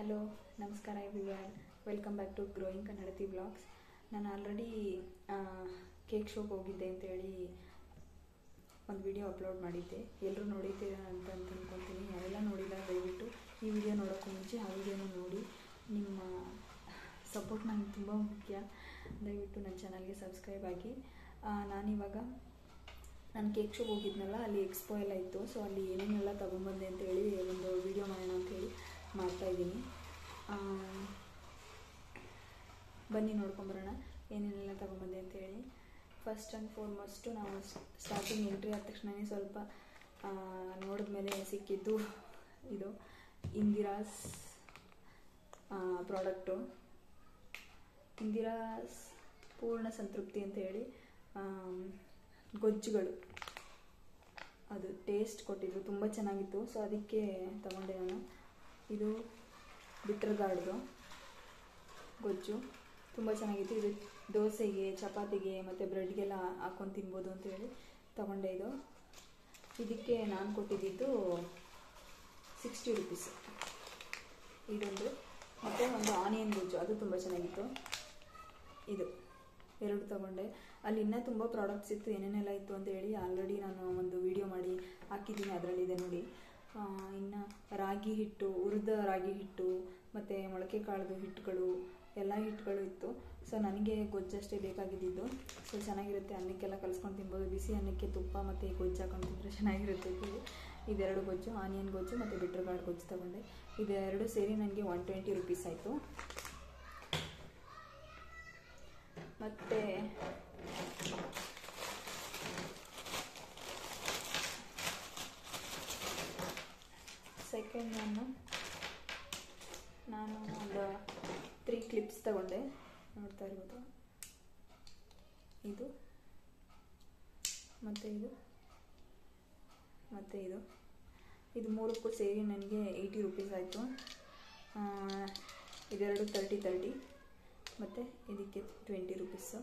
Hello ನಮಸ್ಕಾರ everyone, welcome back to growing Kannadati blogs. ನಾನು already cake ಶೋಗೆ ಹೋಗಿದ್ದೆ ಅಂತೇಳಿ ಒಂದು ವಿಡಿಯೋ ಅಪ್ಲೋಡ್ ಮಾಡಿದ್ದೆ. ಎಲ್ಲರೂ ನೋಡಿದ್ದೀರಾ ಅಂತ ಅಂದ್ಕೊತೀನಿ. ಯಾರೆಲ್ಲ ನೋಡಿಲ್ಲ ದಯವಿಟ್ಟು ಈ ವಿಡಿಯೋ ನೋಡೋಕ್ಕೂ ಮುಂಚೆ ಆ ವಿಡಿಯೋನ ನೋಡಿ. ನಿಮ್ಮ ಸಪೋರ್ಟ್ ನನಗೆ ತುಂಬ ಮುಖ್ಯ. ದಯವಿಟ್ಟು ನನ್ನ ಚಾನಲ್ಗೆ ಸಬ್ಸ್ಕ್ರೈಬ್ ಆಗಿ. ನಾನಿವಾಗ ನಾನು ಕೇಕ್ ಶೋಗೆ ಹೋಗಿದ್ನಲ್ಲ, ಅಲ್ಲಿ ಎಕ್ಸ್ಪೋ ಎಲ್ಲ ಇತ್ತು. ಸೊ ಅಲ್ಲಿ ಏನೇನೆಲ್ಲ ತೊಗೊಂಬಂದೆ ಅಂತೇಳಿ ಒಂದು ವಿಡಿಯೋ ಮಾಡೋಣ ಅಂಥೇಳಿ ಮಾಡ್ತಾಯಿದ್ದೀನಿ. ಬನ್ನಿ ನೋಡ್ಕೊಂಬರೋಣ ಏನೇನೆಲ್ಲ ತೊಗೊಂಬಂದೆ ಅಂತೇಳಿ. ಫಸ್ಟ್ ಆ್ಯಂಡ್ ಫಾರ್ಮೋಸ್ಟು ನಾವು ಸ್ಟಾರ್ಟಿಂಗ್ ಎಂಟ್ರಿ ಆದ ತಕ್ಷಣವೇ ಸ್ವಲ್ಪ ನೋಡಿದ್ಮೇಲೆ ಸಿಕ್ಕಿದ್ದು ಇದು ಇಂದಿರಾಸ್ ಪ್ರಾಡಕ್ಟು. ಇಂದಿರಾಸ್ ಪೂರ್ಣ ಸಂತೃಪ್ತಿ ಅಂತೇಳಿ ಗೊಜ್ಜುಗಳು, ಅದು ಟೇಸ್ಟ್ ಕೊಟ್ಟಿದ್ರು, ತುಂಬ ಚೆನ್ನಾಗಿತ್ತು. ಸೊ ಅದಕ್ಕೆ ತಗೊಂಡೆ ನಾನು. ಇದು ಬಿಟ್ರ್ ಗಾರ್ಡ್ದು ಗೊಜ್ಜು, ತುಂಬ ಚೆನ್ನಾಗಿತ್ತು. ಇದು ದೋಸೆಗೆ, ಚಪಾತಿಗೆ ಮತ್ತು ಬ್ರೆಡ್ಗೆಲ್ಲ ಹಾಕ್ಕೊಂಡು ತಿನ್ಬೋದು ಅಂತೇಳಿ ತಗೊಂಡೆ. ಇದಕ್ಕೆ ನಾನು ಕೊಟ್ಟಿದ್ದು 60 ರುಪೀಸ್ ಇದೊಂದು. ಮತ್ತು ಒಂದು ಆನಿಯನ್ ಗೊಜ್ಜು, ಅದು ತುಂಬ ಚೆನ್ನಾಗಿತ್ತು. ಇದು ಎರಡು ತಗೊಂಡೆ. ಅಲ್ಲಿ ಇನ್ನೂ ತುಂಬ ಪ್ರಾಡಕ್ಟ್ಸ್ ಇತ್ತು, ಏನೇನೆಲ್ಲ ಇತ್ತು ಅಂತೇಳಿ ಆಲ್ರೆಡಿ ನಾನು ಒಂದು ವಿಡಿಯೋ ಮಾಡಿ ಹಾಕಿದ್ದೀನಿ, ಅದರಲ್ಲಿದೆ ನೋಡಿ. ಇನ್ನು ರಾಗಿ ಹಿಟ್ಟು, ಹುರಿದ ರಾಗಿ ಹಿಟ್ಟು ಮತ್ತು ಮೊಳಕೆ ಕಾಳದು ಹಿಟ್ಟುಗಳು, ಎಲ್ಲ ಹಿಟ್ಟುಗಳು ಇತ್ತು. ಸೊ ನನಗೆ ಗೊಜ್ಜಷ್ಟೇ ಬೇಕಾಗಿದ್ದು. ಸೊ ಚೆನ್ನಾಗಿರುತ್ತೆ, ಅನ್ನಕ್ಕೆಲ್ಲ ಕಲಿಸ್ಕೊಂಡು ತಿನ್ಬೋದು. ಬಿಸಿ ಅನ್ನಕ್ಕೆ ತುಪ್ಪ ಮತ್ತು ಗೊಜ್ಜು ಹಾಕೊಂಡು ತಿಂದರೆ ಚೆನ್ನಾಗಿರುತ್ತೆ. ಇದೆರಡು ಗೊಜ್ಜು, ಆನಿಯನ್ ಗೊಜ್ಜು ಮತ್ತು ಬಿಟ್ರ್ ಗಾರ್ಡ್ ಗೊಜ್ಜು ತಗೊಂಡೆ. ಇದೆರಡು ಸೇರಿ ನನಗೆ 120 ರುಪೀಸ್ ಆಯಿತು. ಮತ್ತು ಸೆಕೆಂಡ್ ನಾನು ಒಂದು 3 ಕ್ಲಿಪ್ಸ್ ತಗೊಂಡೆ, ನೋಡ್ತಾ ಇರ್ಬೋದು. ಇದು ಮತ್ತು ಇದು ಮತ್ತು ಇದು ಮೂರಕ್ಕೂ ಸೇರಿ ನನಗೆ 80 ರುಪೀಸ್ ಆಯಿತು. ಇದೆರಡು 30 ಮತ್ತು ಇದಕ್ಕೆ 20 ರುಪೀಸು.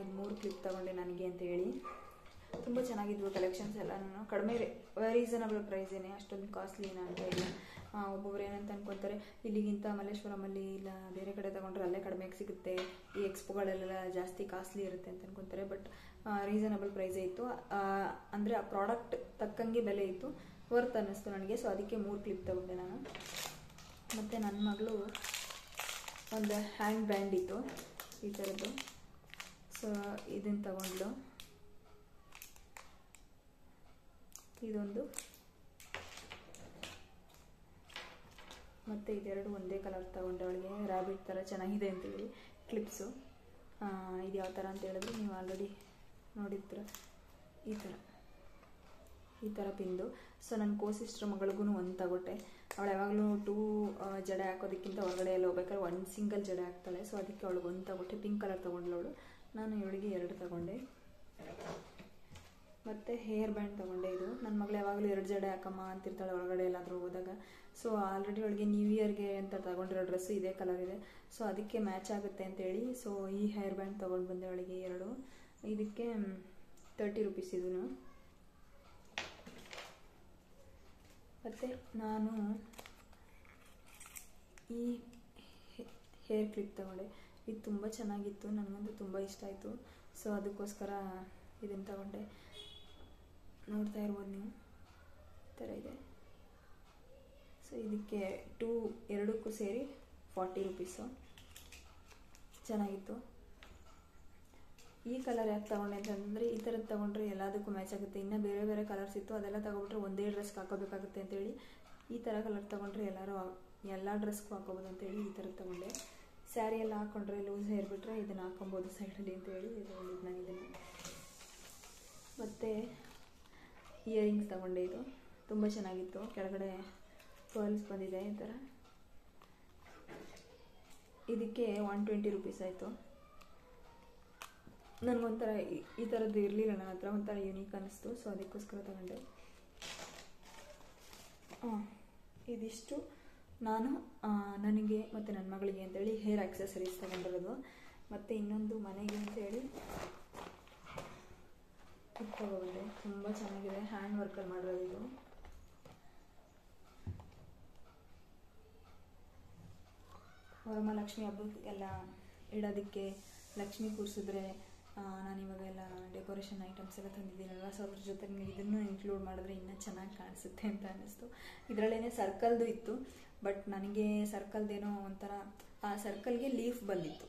ಇದು 3 ಕ್ಲಿಪ್ ತಗೊಂಡೆ ನನಗೆ ಅಂತೇಳಿ. ತುಂಬ ಚೆನ್ನಾಗಿದ್ವು ಕಲೆಕ್ಷನ್ಸ್ ಎಲ್ಲ. ನಾನು ಕಡಿಮೆ ರೀಸನಬಲ್ ಪ್ರೈಸೇನೆ, ಅಷ್ಟೊಂದು ಕಾಸ್ಟ್ಲಿ ಏನು ಅಂತ ಇಲ್ಲ. ಒಬ್ಬೊಬ್ರು ಏನಂತ ಅನ್ಕೊತಾರೆ, ಇಲ್ಲಿಗಿಂತ ಮಲ್ಲೇಶ್ವರಮಲ್ಲಿ ಇಲ್ಲ ಬೇರೆ ಕಡೆ ತಗೊಂಡ್ರೆ ಅಲ್ಲೇ ಕಡಿಮೆಗೆ ಸಿಗುತ್ತೆ, ಈ ಎಕ್ಸ್ಪೋಗಳೆಲ್ಲ ಜಾಸ್ತಿ ಕಾಸ್ಟ್ಲಿ ಇರುತ್ತೆ ಅಂತ ಅನ್ಕೊತಾರೆ. ಬಟ್ ರೀಸನಬಲ್ ಪ್ರೈಸೇ ಇತ್ತು. ಅಂದರೆ ಆ ಪ್ರಾಡಕ್ಟ್ ತಕ್ಕಂಗೆ ಬೆಲೆ ಇತ್ತು, ವರ್ತ್ ಅನ್ನಿಸ್ತು ನನಗೆ. ಸೊ ಅದಕ್ಕೆ 3 ಕ್ಲಿಪ್ ತಗೊಂಡೆ ನಾನು. ಮತ್ತು ನನ್ನ ಮಗಳು ಒಂದು ಹ್ಯಾಂಡ್ ಬ್ಯಾಂಡ್ ಇತ್ತು ಈ ಥರದ್ದು. ಸೊ ಇದನ್ನು ತಗೊಂಡ್ಳು. ಇದೊಂದು ಮತ್ತು ಇದೆರಡು ಒಂದೇ ಕಲರ್ ತಗೊಂಡೆ ಅವಳಿಗೆ, ರ್ಯಾಬಿಟ್ ಥರ ಚೆನ್ನಾಗಿದೆ ಅಂತೇಳಿ ಕ್ಲಿಪ್ಸು. ಇದು ಯಾವ ಥರ ಅಂತ ಹೇಳಿದ್ರೆ ನೀವು ಆಲ್ರೆಡಿ ನೋಡಿರ್ತೀರ, ಈ ಥರ ಪಿಂದು. ಸೊ ನನ್ನ ಕೋ-ಸಿಸ್ಟರ್ ಮಗಳಿಗೂ ಒಂದು ತಗೊಟ್ಟೆ. ಅವಳು ಯಾವಾಗಲೂ 2 ಜಡೆ ಹಾಕೋದಕ್ಕಿಂತ ಹೊರಗಡೆ ಎಲ್ಲ ಹೋಗ್ಬೇಕಾದ್ರೆ 1 ಸಿಂಗಲ್ ಜಡೆ ಹಾಕ್ತಾಳೆ. ಸೊ ಅದಕ್ಕೆ ಅವಳಿಗೆ ಒಂದು ತಗೊಟ್ಟೆ, ಪಿಂಕ್ ಕಲರ್ ತೊಗೊಂಡ್ಲವಳು. ನಾನು ಇವಳಿಗೆ 2 ತಗೊಂಡೆ. ಮತ್ತು ಹೇರ್ ಬ್ಯಾಂಡ್ ತೊಗೊಂಡೆ. ಇದು ನನ್ನ ಮಗಳು ಯಾವಾಗಲೂ 2 ಜಡೆ ಹಾಕಮ್ಮ ಅಂತಿರ್ತಾಳೆ ಹೊರಗಡೆ ಎಲ್ಲಾದರೂ ಹೋದಾಗ. ಸೊ ಆಲ್ರೆಡಿ ಅವಳಿಗೆ ನ್ಯೂ ಇಯರ್ಗೆ ಅಂತ ತಗೊಂಡಿರೋ ಡ್ರೆಸ್ಸು ಇದೇ ಕಲರ್ ಇದೆ. ಸೊ ಅದಕ್ಕೆ ಮ್ಯಾಚ್ ಆಗುತ್ತೆ ಅಂತೇಳಿ ಸೊ ಈ ಹೇರ್ ಬ್ಯಾಂಡ್ ತೊಗೊಂಡು ಬಂದೆ ಅವಳಿಗೆ 2. ಇದಕ್ಕೆ 30 ರುಪೀಸ್ ಇದೂ. ಮತ್ತು ನಾನು ಈ ಹೇರ್ ಕ್ಲಿಪ್ ತಗೊಂಡೆ. ಇದು ತುಂಬ ಚೆನ್ನಾಗಿತ್ತು, ನನಗಂತೂ ತುಂಬ ಇಷ್ಟ ಆಯಿತು. ಸೊ ಅದಕ್ಕೋಸ್ಕರ ಇದನ್ನು ತಗೊಂಡೆ. ನೋಡ್ತಾ ಇರ್ಬೋದು ನೀವು, ಈ ಥರ ಇದೆ. ಸೊ ಇದಕ್ಕೆ ಎರಡಕ್ಕೂ ಸೇರಿ 40 ರುಪೀಸು. ಚೆನ್ನಾಗಿತ್ತು. ಈ ಕಲರ್ ಯಾಕೆ ತಗೊಂಡೆ ಅಂತಂದರೆ, ಈ ಥರದ್ದು ತೊಗೊಂಡ್ರೆ ಎಲ್ಲದಕ್ಕೂ ಮ್ಯಾಚ್ ಆಗುತ್ತೆ. ಇನ್ನು ಬೇರೆ ಬೇರೆ ಕಲರ್ಸ್ ಇತ್ತು, ಅದೆಲ್ಲ ತೊಗೊಬಿಟ್ರೆ ಒಂದೇ ಡ್ರೆಸ್ಗೆ ಹಾಕೋಬೇಕಾಗುತ್ತೆ ಅಂತೇಳಿ ಈ ಥರ ಕಲರ್ ತೊಗೊಂಡ್ರೆ ಎಲ್ಲ ಡ್ರೆಸ್ಗೂ ಹಾಕೋಬೋದು ಅಂತೇಳಿ ಈ ಥರದ್ದು ತೊಗೊಂಡೆ. ಸ್ಯಾರಿ ಎಲ್ಲ ಹಾಕ್ಕೊಂಡ್ರೆ ಲೂಸ್ ಹೇರ್ ಬಿಟ್ಟರೆ ಇದನ್ನು ಹಾಕೊಬೋದು ಸೈಡಲ್ಲಿ ಅಂತೇಳಿ ತೊಗೊಂಡಿದ್ದು ನಾನು ಇದನ್ನು. ಮತ್ತು ಇಯರಿಂಗ್ಸ್ ತೊಗೊಂಡೆ. ಇದು ತುಂಬ ಚೆನ್ನಾಗಿತ್ತು, ಕೆಳಗಡೆ ಪರ್ಲ್ಸ್ ಬಂದಿದೆ ಈ ಥರ. ಇದಕ್ಕೆ 120 ರುಪೀಸ್ ಆಯಿತು. ನನಗೊಂಥರ ಈ ಥರದ್ದು ಇರಲಿಲ್ಲ ನನ್ನ ಹತ್ರ, ಒಂಥರ ಯೂನಿಕ್ ಅನ್ನಿಸ್ತು. ಸೊ ಅದಕ್ಕೋಸ್ಕರ ತಗೊಂಡೆ. ಇದಿಷ್ಟು ನಾನು ನನಗೆ ಮತ್ತು ನನ್ನ ಮಗಳಿಗೆ ಅಂತೇಳಿ ಹೇರ್ ಆಕ್ಸೆಸರೀಸ್ ತೊಗೊಂಡಿರೋದು. ಮತ್ತು ಇನ್ನೊಂದು ಮನೆಗೆ ಅಂತೇಳಿ ಇದು ತೊಗೊಂಡೆ. ತುಂಬ ಚೆನ್ನಾಗಿದೆ, ಹ್ಯಾಂಡ್ ವರ್ಕಲ್ಲಿ ಮಾಡಿರೋದು ಇದು. ವರಮಹಾಲಕ್ಷ್ಮಿ ಹಬ್ಬಕ್ಕೆಲ್ಲ ಇಡೋದಕ್ಕೆ ಲಕ್ಷ್ಮಿ ಕೂರಿಸಿದ್ರೆ ನಾನು ಇವಾಗೆಲ್ಲ ಡೆಕೋರೇಷನ್ ಐಟಮ್ಸ್ ಎಲ್ಲ ತಂದಿದ್ದೀನಲ್ವ, ಸೊ ಅದ್ರ ಜೊತೆ ನಿಮಗೆ ಇದನ್ನು ಇನ್ಕ್ಲೂಡ್ ಮಾಡಿದ್ರೆ ಇನ್ನೂ ಚೆನ್ನಾಗಿ ಕಾಣಿಸುತ್ತೆ ಅಂತ ಅನ್ನಿಸ್ತು. ಇದರಲ್ಲೇ ಸರ್ಕಲ್ದು ಇತ್ತು, ಬಟ್ ನನಗೆ ಸರ್ಕಲ್ದೇನೋ ಒಂಥರ ಆ ಸರ್ಕಲ್ಗೆ ಲೀಫ್ ಬಂದಿತ್ತು.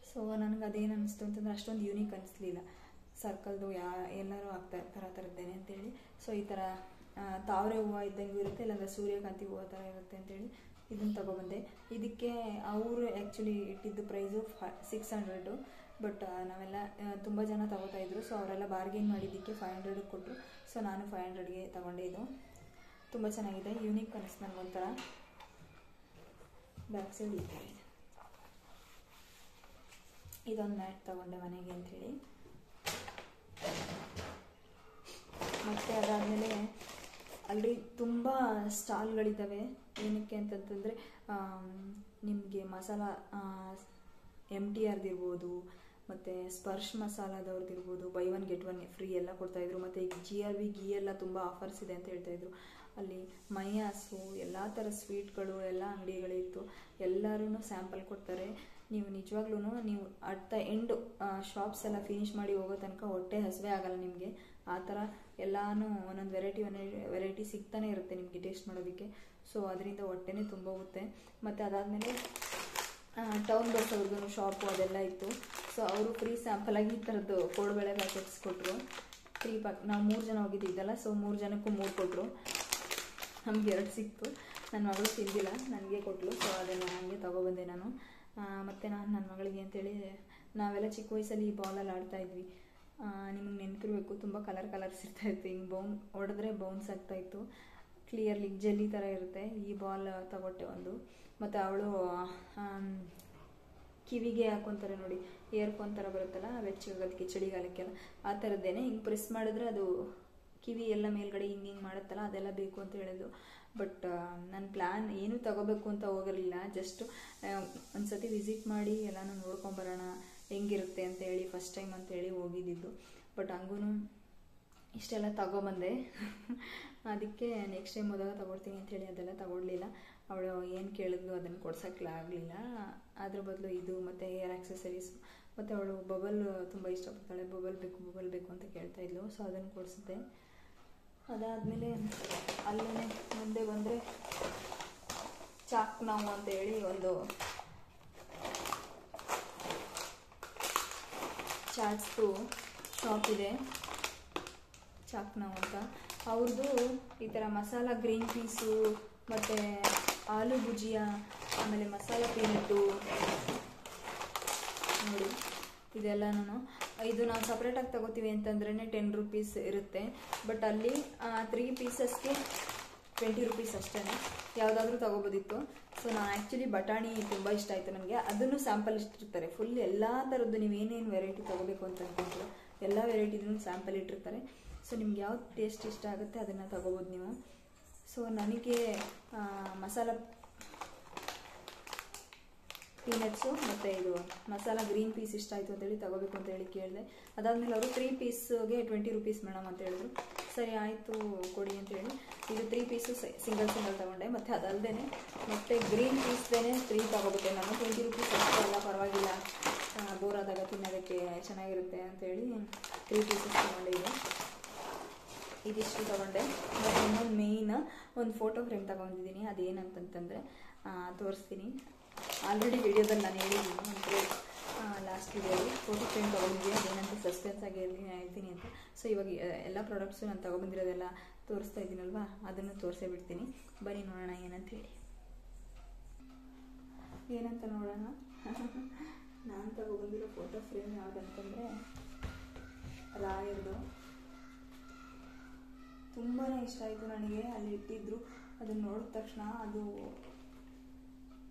ಸೊ ನನಗೆ ಅದೇನು ಅನ್ನಿಸ್ತು ಅಂತಂದರೆ ಅಷ್ಟೊಂದು ಯೂನಿಕ್ ಅನ್ನಿಸ್ಲಿಲ್ಲ. ಸರ್ಕಲ್ದು ಎಲ್ಲರೂ ಆಗ್ತಾ ಥರ ಥರದ್ದೇನೆ ಅಂತೇಳಿ, ಸೊ ಈ ಥರ ತಾವರೆ ಹೂವು ಇದ್ದಂಗೂ ಇರುತ್ತೆ, ಇಲ್ಲಾಂದರೆ ಸೂರ್ಯಕಾಂತಿ ಹೂವು ಥರ ಇರುತ್ತೆ ಅಂತೇಳಿ ಇದನ್ನು ತೊಗೊಬಂದೆ. ಇದಕ್ಕೆ ಅವರು ಆ್ಯಕ್ಚುಲಿ ಇಟ್ಟಿದ್ದು ಪ್ರೈಸು 600, ಬಟ್ ನಾವೆಲ್ಲ ತುಂಬ ಜನ ತೊಗೋತಾಯಿದ್ರು. ಸೊ ಅವರೆಲ್ಲ ಬಾರ್ಗೇನ್ ಮಾಡಿದ್ದಕ್ಕೆ 500 ಕೊಟ್ಟರು. ಸೊ ನಾನು 500ಗೆ ತೊಗೊಂಡೆ. ಇದು ತುಂಬ ಚೆನ್ನಾಗಿದೆ, ಯೂನಿಕ್ ಅನ್ನಿಸ್ತು ನನಗೊಂಥರ. ಬ್ಯಾಕ್ ಸೈಡ್ ಈ ಥರ ಇದೆ. ಇದೊಂದು ಮ್ಯಾಟ್ ತೊಗೊಂಡೆ ಮನೆಗೆ ಅಂಥೇಳಿ. ಮತ್ತು ಅದಾದಮೇಲೆ ಅಲ್ಲಿ ತುಂಬ ಸ್ಟಾಲ್ಗಳಿದ್ದಾವೆ. ಏನಕ್ಕೆ ಅಂತಂತಂದರೆ ನಿಮಗೆ ಮಸಾಲ MTRದಿರ್ಬೋದು, ಮತ್ತು ಸ್ಪರ್ಶ್ ಮಸಾಲದವ್ರದ್ದಿರ್ಬೋದು, ಬೈ 1 get 1 ಫ್ರೀ ಎಲ್ಲ ಕೊಡ್ತಾಯಿದ್ರು. ಮತ್ತು ಈಗ GRV ಘೀ ಎಲ್ಲ ತುಂಬ ಆಫರ್ಸ್ ಇದೆ ಅಂತ ಹೇಳ್ತಾಯಿದ್ರು. ಅಲ್ಲಿ ಮೈಯಾಸು ಎಲ್ಲ ಥರ ಸ್ವೀಟ್ಗಳು ಎಲ್ಲ ಅಂಗಡಿಗಳಿತ್ತು. ಎಲ್ಲರೂ ಸ್ಯಾಂಪಲ್ ಕೊಡ್ತಾರೆ. ನೀವು ನಿಜವಾಗ್ಲೂ ನೀವು ಅಟ್ ದ ಎಂಡ್ ಶಾಪ್ಸ್ ಎಲ್ಲ ಫಿನಿಷ್ ಮಾಡಿ ಹೋಗೋ ತನಕ ಹೊಟ್ಟೆ ಹಸಿವೆ ಆಗಲ್ಲ ನಿಮಗೆ. ಆ ಥರ ಎಲ್ಲನೂ ಒಂದೊಂದು ವೆರೈಟಿ ಸಿಗ್ತಾನೆ ಇರುತ್ತೆ ನಿಮಗೆ ಟೇಸ್ಟ್ ಮಾಡೋದಕ್ಕೆ. ಸೊ ಅದರಿಂದ ಹೊಟ್ಟೆನೇ ತುಂಬ ಹೋಗುತ್ತೆ. ಮತ್ತು ಅದಾದಮೇಲೆ ಟೌನ್ ಬಸ್ ಅವ್ರದ್ದು ಶಾಪು ಅದೆಲ್ಲ ಇತ್ತು. ಸೊ ಅವರು ಫ್ರೀ ಸ್ಯಾಂಪಲಾಗಿ ಈ ಥರದ್ದು ಕೋಡುಬಳೆ ಪ್ಯಾಕೆಟ್ಸ್ ಕೊಟ್ಟರು. 3 ಪ್ಯಾಕ್. ನಾವು 3 ಜನ ಹೋಗಿದ್ದಿದ್ದಲ್ಲ, ಸೊ 3 ಜನಕ್ಕೂ 3 ಕೊಟ್ಟರು. ನಮ್ಗೆ 2 ಸಿಕ್ತು. ನನ್ನ ಮಗಳು ತಿಂದಿಲ್ಲ, ನನಗೆ ಕೊಟ್ಟಳು. ಸೊ ಅದನ್ನು ನನಗೆ ತೊಗೊಬಂದೆ ನಾನು. ಮತ್ತು ನಾನು ನನ್ನ ಮಗಳಿಗೆ ಅಂತೇಳಿ ನಾವೆಲ್ಲ ಚಿಕ್ಕ ವಯಸ್ಸಲ್ಲಿ ಈ ಬಾಲಲ್ಲಿ ಆಡ್ತಾಯಿದ್ವಿ. ನಿಮಗೆ ನೆನಪಿರಬೇಕು, ತುಂಬ ಕಲರ್ಸ್ ಇರ್ತಾಯಿತ್ತು. ಹಿಂಗೆ ಹೊಡೆದ್ರೆ ಬೌನ್ಸ್ ಆಗ್ತಾಯಿತ್ತು. ಕ್ಲಿಯರ್ಲಿ ಜೆಲ್ಲಿ ಥರ ಇರುತ್ತೆ. ಈ ಬಾಲ್ ತಗೊಟ್ಟೆ ಒಂದು. ಮತ್ತು ಅವಳು ಕಿವಿಗೆ ಹಾಕೊತಾರೆ ನೋಡಿ, ಇಯರ್ಫೋನ್ ಥರ ಬರುತ್ತಲ್ಲ ಬೆಚ್ಚಗಾಗೋದಕ್ಕೆ ಚಳಿಗಾಲಕ್ಕೆಲ್ಲ, ಆ ಥರದ್ದೇನೆ. ಹಿಂಗೆ ಪ್ರೆಸ್ ಮಾಡಿದ್ರೆ ಅದು ಕಿವಿ ಎಲ್ಲ ಮೇಲ್ಗಡೆ ಹಿಂಗೆ ಮಾಡುತ್ತಲ್ಲ, ಅದೆಲ್ಲ ಬೇಕು ಅಂತ ಹೇಳಿದ್ಲು. ಬಟ್ ನನ್ನ ಪ್ಲ್ಯಾನ್ ಏನೂ ತಗೋಬೇಕು ಅಂತ ಹೋಗಿರಲಿಲ್ಲ. ಜಸ್ಟ್ ಒಂದು ಸತಿ ವಿಸಿಟ್ ಮಾಡಿ ಎಲ್ಲನೂ ನೋಡ್ಕೊಂಬರೋಣ ಹೆಂಗಿರುತ್ತೆ ಅಂತೇಳಿ, ಫಸ್ಟ್ ಟೈಮ್ ಅಂತೇಳಿ ಹೋಗಿದ್ದಿದ್ದು. ಬಟ್ ಹಂಗೂ ಇಷ್ಟೆಲ್ಲ ತಗೊಬಂದೆ. ಅದಕ್ಕೆ ನೆಕ್ಸ್ಟ್ ಟೈಮ್ ಹೋದಾಗ ತಗೊಳ್ತೀನಿ ಅಂಥೇಳಿ ಅದೆಲ್ಲ ತಗೊಳ್ಲಿಲ್ಲ. ಅವಳು ಏನು ಕೇಳಿದ್ಲು ಅದನ್ನು ಕೊಡ್ಸೋಕ್ಕಾಗಲಿಲ್ಲ. ಅದ್ರ ಬದಲು ಇದು ಮತ್ತು ಹೇರ್ ಆಕ್ಸೆಸರೀಸ್, ಮತ್ತು ಅವಳು ಬಬಲ್ ತುಂಬ ಇಷ್ಟಪಡ್ತಾಳೆ. ಬಬಲ್ ಬೇಕು ಅಂತ ಕೇಳ್ತಾ ಇದ್ಲು. ಸೊ ಅದನ್ನು ಕೊಡಿಸಿದ್ದೆ. ಅದಾದಮೇಲೆ ಅಲ್ಲೇ ಮುಂದೆ ಬಂದರೆ ಚಾಕ್ ನಾವು ಅಂತೇಳಿ ಒಂದು ಚಾಟ್ಸ್ದು ಶಾಪ್ ಇದೆ, ಚಾಕ್ ನಾವು ಅಂತ. ಅವ್ರದ್ದು ಈ ಥರ ಮಸಾಲ ಗ್ರೀನ್ ಪೀಸು, ಮತ್ತು ಆಲೂ ಭುಜಿಯಾ, ಆಮೇಲೆ ಮಸಾಲ ಪೀನಟ್ಟು ನೋಡಿ ಇದೆಲ್ಲನೂ. ಇದು ನಾವು ಸಪ್ರೇಟಾಗಿ ತಗೋತೀವಿ ಅಂತಂದ್ರೇ 10 ರೂಪೀಸ್ ಇರುತ್ತೆ. ಬಟ್ ಅಲ್ಲಿ 3 ಪೀಸಸ್ಗೆ 20 ರೂಪೀಸ್ ಅಷ್ಟೇ. ಯಾವುದಾದ್ರೂ ತೊಗೋಬೋದಿತ್ತು. ಸೊ ನಾನು ಆ್ಯಕ್ಚುಲಿ ಬಟಾಣಿ ತುಂಬ ಇಷ್ಟ ಆಯಿತು ನನಗೆ. ಅದನ್ನು ಸ್ಯಾಂಪಲ್ ಇಟ್ಟಿರ್ತಾರೆ ಫುಲ್ ಎಲ್ಲ ಥರದ್ದು. ನೀವು ಏನೇನು ವೆರೈಟಿ ತೊಗೋಬೇಕು ಅಂತ ಅಂದ್ಕೊಂಡ್ರು ಎಲ್ಲ ವೆರೈಟಿದೂ ಸ್ಯಾಂಪಲ್ ಇಟ್ಟಿರ್ತಾರೆ. ಸೊ ನಿಮ್ಗೆ ಯಾವ್ದು ಟೇಸ್ಟ್ ಇಷ್ಟ ಆಗುತ್ತೆ ಅದನ್ನು ತೊಗೋಬೋದು ನೀವು. ಸೊ ನನಗೆ ಮಸಾಲ ಪೀನಟ್ಸು ಮತ್ತು ಇದು ಮಸಾಲ ಗ್ರೀನ್ ಪೀಸ್ ಇಷ್ಟ ಆಯಿತು ಅಂತೇಳಿ ತೊಗೋಬೇಕು ಅಂತೇಳಿ ಕೇಳಿದೆ. ಅದಾದಮೇಲೆ ಅವರು 3 ಪೀಸ್ಗೆ 20 ರೂಪೀಸ್ ಮೇಡಮ್ ಅಂತ ಹೇಳಿದ್ರು. ಸರಿ ಆಯಿತು ಕೊಡಿ ಅಂತೇಳಿ ಇದು 3 ಪೀಸು ಸಿಂಗಲ್ ತೊಗೊಂಡೆ. ಮತ್ತು ಅದಲ್ಲದೆ ಮತ್ತು ಗ್ರೀನ್ ಪೀಸ್ದೇ 3 ತೊಗೋಬಿಟ್ಟೆ ನಾನು. 20 ರೂಪೀಸ್ ಅಷ್ಟೇ ಅಲ್ಲ, ಪರವಾಗಿಲ್ಲ, ಬೋರ್ ಆದಾಗ ತಿನ್ನೋದಕ್ಕೆ ಚೆನ್ನಾಗಿರುತ್ತೆ ಅಂತೇಳಿ 3 ಪೀಸಸ್ ತೊಗೊಂಡೆ. ಇದಿಷ್ಟು ತೊಗೊಂಡೆ. ಮತ್ತು ಇನ್ನೊಂದು ಮೇಯ್ನ್ ಒಂದು ಫೋಟೋ ಫ್ರೇಮ್ ತೊಗೊಂಡಿದ್ದೀನಿ. ಅದೇನಂತಂತಂದರೆ ತೋರಿಸ್ತೀನಿ. ಆಲ್ರೆಡಿ ವಿಡಿಯೋದಲ್ಲಿ ನಾನು ಹೇಳಿದ್ದೀನಿ, ಅಂದರೆ ಲಾಸ್ಟ್ ವಿಡಿಯೋಲಿ ಫೋಟೋ ಫ್ರೇಮ್ ತೊಗೊಂಡಿದ್ದೀನಿ. ಅದೇನಂತ ಸಸ್ಪೆನ್ಸ್ ಆಗಿ ಹೇಳ್ತೀನಿ ಅಂತ. ಸೊ ಇವಾಗ ಎಲ್ಲ ಪ್ರಾಡಕ್ಟ್ಸು ನಾನು ತೊಗೊಬಂದಿರೋದೆಲ್ಲ ತೋರಿಸ್ತಾ ಇದ್ದೀನಲ್ವಾ, ಅದನ್ನು ತೋರಿಸೇ ಬಿಡ್ತೀನಿ. ಬನ್ನಿ ನೋಡೋಣ ಏನಂತ ನೋಡೋಣ. ನಾನು ತೊಗೊಬಂದಿರೋ ಫೋಟೋ ಫ್ರೇಮ್ ಯಾವುದಂತಂದರೆ ರಾಯರ್ದು. ತುಂಬಾ ಇಷ್ಟ ಆಯಿತು ನನಗೆ. ಅಲ್ಲಿ ಇಟ್ಟಿದ್ರು, ಅದನ್ನು ನೋಡಿದ ತಕ್ಷಣ ಅದು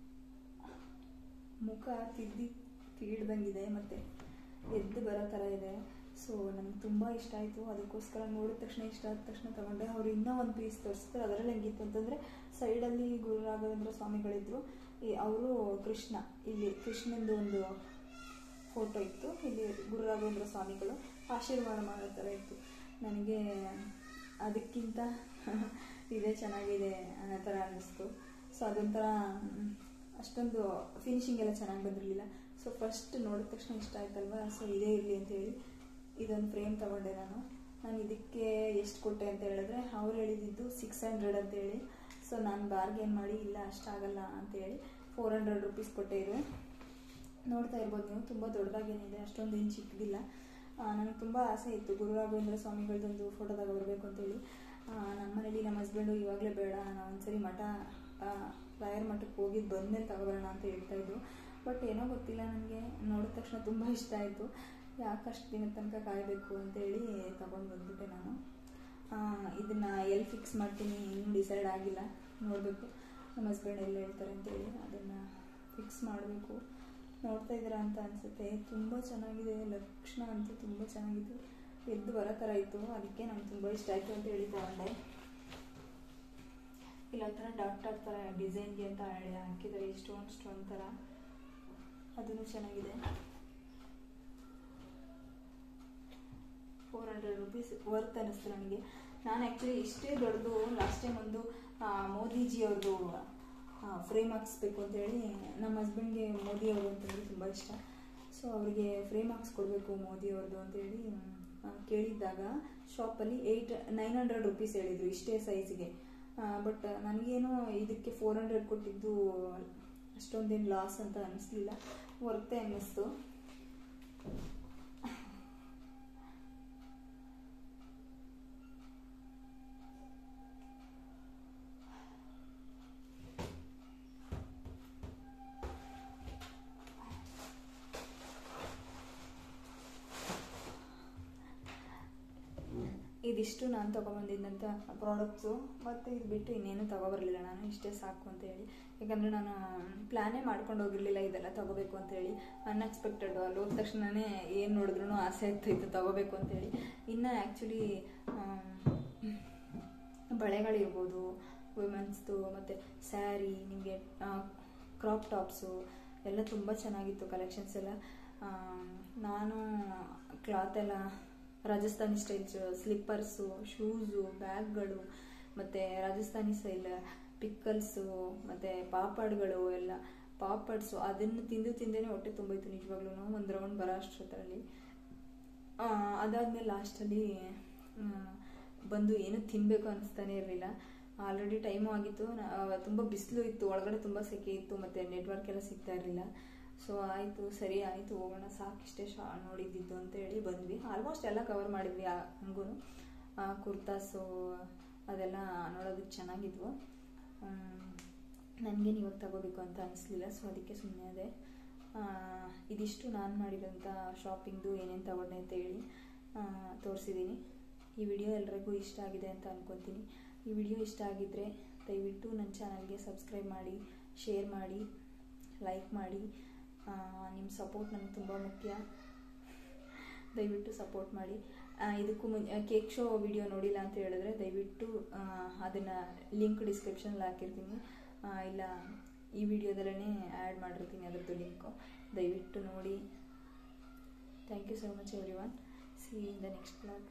ಮುಖ ತೀಡ್ದಂಗಿದೆ ಮತ್ತು ಎದ್ದು ಬರೋ ಥರ ಇದೆ. ಸೊ ನನಗೆ ತುಂಬ ಇಷ್ಟ ಆಯಿತು. ಅದಕ್ಕೋಸ್ಕರ ನೋಡಿದ ತಕ್ಷಣ ಇಷ್ಟ ಆದ ತಕ್ಷಣ ತೊಗೊಂಡೆ. ಅವರು ಇನ್ನೂ ಒಂದು ಪೀಸ್ ತೋರಿಸಿದ್ರು. ಅದರಲ್ಲಿ ಹೆಂಗಿತ್ತು ಅಂತಂದರೆ ಸೈಡಲ್ಲಿ ಗುರು ರಾಘವೇಂದ್ರ ಸ್ವಾಮಿಗಳಿದ್ರು. ಅವರು ಕೃಷ್ಣ, ಇಲ್ಲಿ ಕೃಷ್ಣಂದು ಒಂದು ಫೋಟೋ ಇತ್ತು. ಇಲ್ಲಿ ಗುರು ರಾಘವೇಂದ್ರ ಸ್ವಾಮಿಗಳು ಆಶೀರ್ವಾದ ಮಾಡೋ ಥರ ಇತ್ತು. ನನಗೆ ಅದಕ್ಕಿಂತ ಇದೇ ಚೆನ್ನಾಗಿದೆ ಅನ್ನೋ ಥರ ಅನ್ನಿಸ್ತು. ಸೊ ಅದೊಂಥರ ಅಷ್ಟೊಂದು ಫಿನಿಶಿಂಗ್ ಎಲ್ಲ ಚೆನ್ನಾಗಿ ಬಂದಿರಲಿಲ್ಲ. ಸೊ ಫಸ್ಟ್ ನೋಡಿದ ತಕ್ಷಣ ಇಷ್ಟ ಆಯ್ತಲ್ವ, ಸೊ ಇದೇ ಇರಲಿ ಅಂತೇಳಿ ಇದೊಂದು ಫ್ರೇಮ್ ತೊಗೊಂಡೆ ನಾನು ಇದಕ್ಕೆ ಎಷ್ಟು ಕೊಟ್ಟೆ ಅಂತ ಹೇಳಿದ್ರೆ ಅವ್ರು ಹೇಳಿದ್ದು 600 ಅಂತೇಳಿ. ಸೊ ನಾನು ಬಾರ್ಗೇನ್ ಮಾಡಿ ಇಲ್ಲ ಅಷ್ಟಾಗಲ್ಲ ಅಂತೇಳಿ 400 ರೂಪೀಸ್ ಕೊಟ್ಟೆ. ಇದು ನೋಡ್ತಾ ಇರ್ಬೋದು ನೀವು, ತುಂಬ ದೊಡ್ಡದಾಗೇನಿದೆ, ಅಷ್ಟೊಂದು ಏನು ಚಿಕ್ಕದಿಲ್ಲ. ನನಗೆ ತುಂಬ ಆಸೆ ಇತ್ತು ಗುರು ರಾಘವೇಂದ್ರ ಸ್ವಾಮಿಗಳದೊಂದು ಫೋಟೋ ಬರಬೇಕು ಅಂತೇಳಿ. ನಮ್ಮ ಮನೇಲಿ ನಮ್ಮ ಹಸ್ಬೆಂಡು ಇವಾಗಲೇ ಬೇಡ, ನಾನು ಒಂದ್ಸರಿ ರಾಯರ ಮಠಕ್ಕೆ ಹೋಗಿದ್ದು ಬಂದಮೇಲೆ ತಗೊಬರೋಣ ಅಂತ ಹೇಳ್ತಾಯಿದ್ದು. ಬಟ್ ಏನೋ ಗೊತ್ತಿಲ್ಲ, ನನಗೆ ನೋಡಿದ ತಕ್ಷಣ ತುಂಬ ಇಷ್ಟ ಆಯಿತು. ಯಾಕಷ್ಟು ದಿನದ ತನಕ ಕಾಯಬೇಕು ಅಂತೇಳಿ ತೊಗೊಂಡು ಬಂದ್ಬಿಟ್ಟೆ ನಾನು. ಇದನ್ನು ಎಲ್ಲಿ ಫಿಕ್ಸ್ ಮಾಡ್ತೀನಿ ಇನ್ನೂ ಡಿಸೈಡ್ ಆಗಿಲ್ಲ, ನೋಡಬೇಕು ನಮ್ಮ ಹಸ್ಬೆಂಡ್ ಎಲ್ಲಿ ಹೇಳ್ತಾರೆ ಅಂತೇಳಿ ಅದನ್ನು ಫಿಕ್ಸ್ ಮಾಡಬೇಕು. ನೋಡ್ತಾ ಇದ್ದೀರಾ ಅಂತ ಅನಿಸುತ್ತೆ, ತುಂಬ ಚೆನ್ನಾಗಿದೆ. ಲಕ್ಷಣ ಅಂತೂ ತುಂಬ ಚೆನ್ನಾಗಿತ್ತು, ಎದ್ದು ಬರೋ ಥರ ಇತ್ತು. ಅದಕ್ಕೆ ನಂಗೆ ತುಂಬ ಇಷ್ಟ ಆಯಿತು ಅಂತ ಹೇಳಿ ತಗೊಂಡೆ. ಇಲ್ಲೊಂಥರ ಡಾಕ್ಟರ್ ಥರ ಡಿಸೈನ್ಗೆ ಅಂತ ಹೇಳಿ ಹಾಕಿದ್ದಾರೆ, ಸ್ಟೋನ್ ಥರ, ಅದೂ ಚೆನ್ನಾಗಿದೆ. 400 ರೂಪೀಸ್ ವರ್ತ್ ಅನ್ನಿಸ್ತು ನನಗೆ. ನಾನು ಆ್ಯಕ್ಚುಲಿ ಇಷ್ಟೇ ದೊಡ್ಡದು ಲಾಸ್ಟ್ ಟೈಮ್ ಒಂದು ಮೋದಿಜಿ ಅವ್ರದ್ದು ಫ್ರೇಮ್ ಹಾಕ್ಸ್ಬೇಕು ಅಂತೇಳಿ, ನಮ್ಮ ಹಸ್ಬೆಂಡ್ಗೆ ಮೋದಿ ಅವರು ಅಂತಂದರೆ ತುಂಬ ಇಷ್ಟ. ಸೊ ಅವರಿಗೆ ಫ್ರೇಮ್ ಹಾಕ್ಸ್ಕೊಡ್ಬೇಕು ಮೋದಿ ಅವ್ರದ್ದು ಅಂತೇಳಿ ಕೇಳಿದ್ದಾಗ ಶಾಪಲ್ಲಿ 900 ರೂಪೀಸ್ ಹೇಳಿದರು ಇಷ್ಟೇ ಸೈಜ್ಗೆ. ಬಟ್ ನನಗೇನು ಇದಕ್ಕೆ 400 ಕೊಟ್ಟಿದ್ದು ಅಷ್ಟೊಂದೇನು ಲಾಸ್ ಅಂತ ಅನ್ನಿಸ್ಲಿಲ್ಲ, ವರ್ತೆ ಅನ್ನಿಸ್ತು. ಇದಿಷ್ಟು ನಾನು ತೊಗೊಂಬಂದಿದ್ದಂಥ ಪ್ರಾಡಕ್ಟ್ಸು. ಮತ್ತು ಇದು ಬಿಟ್ಟು ಇನ್ನೇನು ತೊಗೊಬರಲಿಲ್ಲ ನಾನು, ಇಷ್ಟೇ ಸಾಕು ಅಂತೇಳಿ. ಯಾಕಂದರೆ ನಾನು ಪ್ಲ್ಯಾನೇ ಮಾಡ್ಕೊಂಡು ಹೋಗಿರಲಿಲ್ಲ ಇದೆಲ್ಲ ತೊಗೋಬೇಕು ಅಂತೇಳಿ. ಅನ್ಎಕ್ಸ್ಪೆಕ್ಟೆಡ್ ಅಲ್ಲಿ ಹೋದ ತಕ್ಷಣವೇ ಏನು ನೋಡಿದ್ರೂ ಆಸೆ ಆಗ್ತಾಯಿತ್ತು ತೊಗೋಬೇಕು ಅಂತೇಳಿ. ಇನ್ನು ಆ್ಯಕ್ಚುಲಿ ಬಳೆಗಳಿರ್ಬೋದು, ವುಮೆನ್ಸ್ದು, ಮತ್ತು ಸ್ಯಾರಿ, ನಿಮಗೆ ಕ್ರಾಪ್ ಟಾಪ್ಸು ಎಲ್ಲ ತುಂಬ ಚೆನ್ನಾಗಿತ್ತು ಕಲೆಕ್ಷನ್ಸ್ ಎಲ್ಲ. ನಾನು ಕ್ಲಾತ್ ಎಲ್ಲ ರಾಜಸ್ಥಾನಿ ಸ್ಟೈಲ್ಸ್, ಸ್ಲಿಪ್ಪರ್ಸು, ಶೂಸು, ಬ್ಯಾಗ್ಗಳು, ಮತ್ತು ರಾಜಸ್ಥಾನಿ ಸ್ಟೈಲ್ ಪಿಕ್ಕಲ್ಸು, ಮತ್ತು ಪಾಪಡ್ಗಳು ಎಲ್ಲ ಪಾಪಡ್ಸು ಅದನ್ನು ತಿಂದೇನೆ ಹೊಟ್ಟೆ ತುಂಬೋಯ್ತು ನಿಜವಾಗ್ಲೂ, ಒಂದು ರೌಂಡ್ ಬರೋ ಅಷ್ಟರಲ್ಲಿ. ಅದಾದಮೇಲೆ ಲಾಸ್ಟಲ್ಲಿ ಬಂದು ಏನೂ ತಿನ್ನಬೇಕು ಅನ್ನಿಸ್ತಾನೆ ಇರಲಿಲ್ಲ. ಆಲ್ರೆಡಿ ಟೈಮು ಆಗಿತ್ತು, ತುಂಬ ಬಿಸಿಲು ಇತ್ತು, ಒಳಗಡೆ ತುಂಬ ಸೆಕೆ ಇತ್ತು, ಮತ್ತು ನೆಟ್ವರ್ಕ್ ಎಲ್ಲ ಸಿಗ್ತಾ ಇರಲಿಲ್ಲ. ಸೊ ಆಯಿತು, ಸರಿ ಆಯಿತು, ಹೋಗೋಣ, ಸಾಕಿಷ್ಟೇ ನೋಡಿದ್ದಿದ್ದು ಅಂತೇಳಿ ಬಂದ್ವಿ. ಆಲ್ಮೋಸ್ಟ್ ಎಲ್ಲ ಕವರ್ ಮಾಡಿದ್ವಿ. ಹಂಗೂ ಕುರ್ತಾಸು ಅದೆಲ್ಲ ನೋಡೋದಕ್ಕೆ ಚೆನ್ನಾಗಿದ್ವು. ನನಗೇನು ಇವಾಗ ತಗೋಬೇಕು ಅಂತ ಅನಿಸ್ಲಿಲ್ಲ, ಸೊ ಅದಕ್ಕೆ ಸುಮ್ಮನೆ ಅದೇ. ಇದಿಷ್ಟು ನಾನು ಮಾಡಿರೋಂಥ ಶಾಪಿಂಗ್ದು ಏನೇನು ತಗೊಂಡೆ ಅಂತೇಳಿ ತೋರಿಸಿದ್ದೀನಿ. ಈ ವಿಡಿಯೋ ಎಲ್ರಿಗೂ ಇಷ್ಟ ಆಗಿದೆ ಅಂತ ಅಂದ್ಕೊತೀನಿ. ಈ ವಿಡಿಯೋ ಇಷ್ಟ ಆಗಿದ್ದರೆ ದಯವಿಟ್ಟು ನನ್ನ ಚಾನಲ್ಗೆ ಸಬ್ಸ್ಕ್ರೈಬ್ ಮಾಡಿ, ಶೇರ್ ಮಾಡಿ, ಲೈಕ್ ಮಾಡಿ. ನಿಮ್ಮ ಸಪೋರ್ಟ್ ನನಗೆ ತುಂಬ ಮುಖ್ಯ, ದಯವಿಟ್ಟು ಸಪೋರ್ಟ್ ಮಾಡಿ. ಇದಕ್ಕೂ ಕೇಕ್ ಶೋ ವಿಡಿಯೋ ನೋಡಿಲ್ಲ ಅಂತ ಹೇಳಿದ್ರೆ ದಯವಿಟ್ಟು ಅದನ್ನು ಲಿಂಕ್ ಡಿಸ್ಕ್ರಿಪ್ಷನಲ್ಲಿ ಹಾಕಿರ್ತೀನಿ, ಇಲ್ಲ ಈ ವಿಡಿಯೋದಲ್ಲೇ ಆ್ಯಡ್ ಮಾಡಿರ್ತೀನಿ ಅದರದ್ದು ಲಿಂಕು, ದಯವಿಟ್ಟು ನೋಡಿ. Thank you so much everyone. See in the next blog.